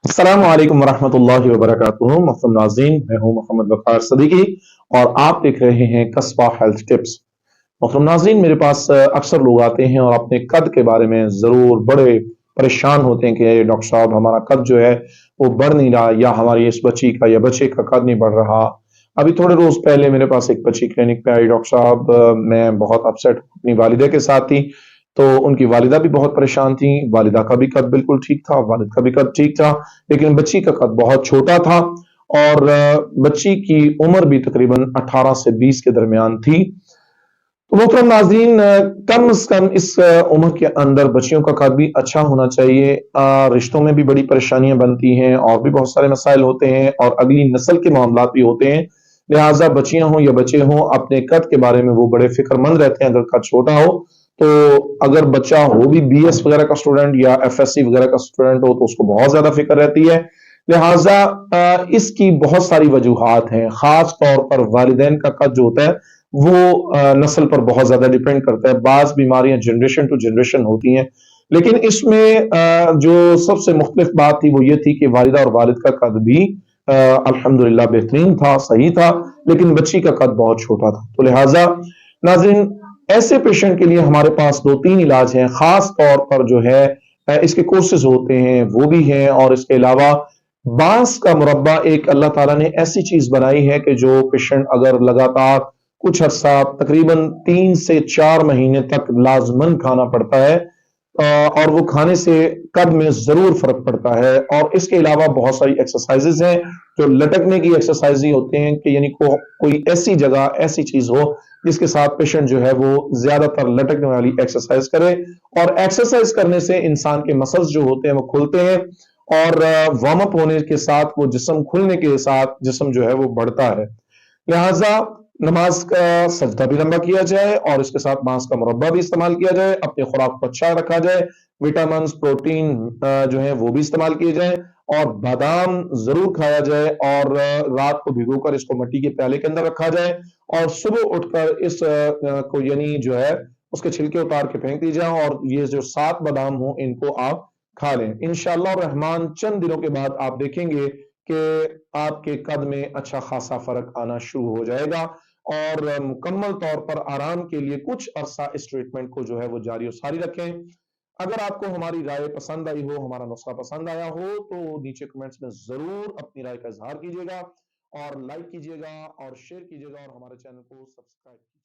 अस्सलाम वालेकुम वरहमतुल्लाहि वबरकातुहू। मोहतरम नाज़रीन, मैं हूं मोहम्मद वक़ार सदीकी और आप देख रहे हैं कस्बा हेल्थ टिप्स। मोहतरम नाज़रीन, मेरे पास अक्सर लोग आते हैं और अपने कद के बारे में ज़रूर बड़े परेशान होते हैं कि डॉक्टर साहब हमारा कद जो है वो बढ़ नहीं रहा, या हमारी इस बच्ची का या बच्चे का कद नहीं बढ़ रहा। अभी थोड़े रोज पहले मेरे पास एक बच्ची क्लिनिक पे आई। डॉक्टर साहब, मैं बहुत अपसेट अपनी वालिदा के साथ थी। तो उनकी वालिदा भी बहुत परेशान थी। वालिदा का भी कद बिल्कुल ठीक था, वालिद का भी कद ठीक था, लेकिन बच्ची का कद बहुत छोटा था। और बच्ची की उम्र भी तकरीबन 18 से 20 के दरमियान थी। तो मोहतरम नाज़रीन, कम से कम इस उम्र के अंदर बच्चियों का कद भी अच्छा होना चाहिए। रिश्तों में भी बड़ी परेशानियां बनती हैं और भी बहुत सारे मसाइल होते हैं और अगली नस्ल के मामलात भी होते हैं। लिहाजा बच्चियां हों या बच्चे हों, अपने कद के बारे में वो बड़े फिक्रमंद रहते हैं। अगर कद छोटा हो तो, अगर बच्चा हो भी बीएस वगैरह का स्टूडेंट या एफएससी वगैरह का स्टूडेंट हो, तो उसको बहुत ज्यादा फिक्र रहती है। लिहाजा इसकी बहुत सारी वजूहात हैं। खास तौर पर वालिदैन का कद जो होता है वो नस्ल पर बहुत ज्यादा डिपेंड करता है। बाज बीमारियां जनरेशन टू जनरेशन होती हैं, लेकिन इसमें जो सबसे मुख्तलिफ बात थी वो ये थी कि वालिदा और वालिद का कद भी अल्हम्दुलिल्लाह बेहतरीन था, सही था, लेकिन बच्ची का कद बहुत छोटा था। तो लिहाजा नाज़रीन, ऐसे पेशेंट के लिए हमारे पास दो तीन इलाज हैं। खास तौर पर जो है इसके कोर्सेज होते हैं वो भी हैं, और इसके अलावा बांस का मुरब्बा एक अल्लाह ताला ने ऐसी चीज बनाई है कि जो पेशेंट अगर लगातार कुछ अरसा तकरीबन 3 से 4 महीने तक लाजमन खाना पड़ता है, और वो खाने से कद में जरूर फर्क पड़ता है। और इसके अलावा बहुत सारी एक्सरसाइजेज हैं जो लटकने की एक्सरसाइज ही होते हैं, कि यानी कोई ऐसी जगह ऐसी चीज हो जिसके साथ पेशेंट जो है वो ज्यादातर लटकने वाली एक्सरसाइज करे। और एक्सरसाइज करने से इंसान के मसल्स जो होते हैं वो खुलते हैं, और वार्म अप होने के साथ वो जिस्म खुलने के साथ जिस्म जो है वो बढ़ता है। लिहाजा नमाज का सजदा भी लंबा किया जाए और इसके साथ मांस का मुरब्बा भी इस्तेमाल किया जाए। अपने खुराक को अच्छा रखा जाए, विटामिन प्रोटीन जो है वो भी इस्तेमाल किए जाए, और बादाम जरूर खाया जाए। और रात को भिगोकर इसको मिट्टी के प्याले के अंदर रखा जाए, और सुबह उठकर इस को यानी जो है उसके छिलके उतार के फेंक दीजिए, और ये जो 7 बादाम हो इनको आप खा लें। इंशाअल्लाह रहमान चंद दिनों के बाद आप देखेंगे कि आपके कद में अच्छा खासा फर्क आना शुरू हो जाएगा। और मुकम्मल तौर पर आराम के लिए कुछ अरसा इस ट्रीटमेंट को जो है वो जारी और सारी रखें। अगर आपको हमारी राय पसंद आई हो, हमारा नुस्खा पसंद आया हो, तो नीचे कमेंट्स में जरूर अपनी राय का इजहार कीजिएगा, और लाइक कीजिएगा और शेयर कीजिएगा, और हमारे चैनल को सब्सक्राइब कीजिएगा।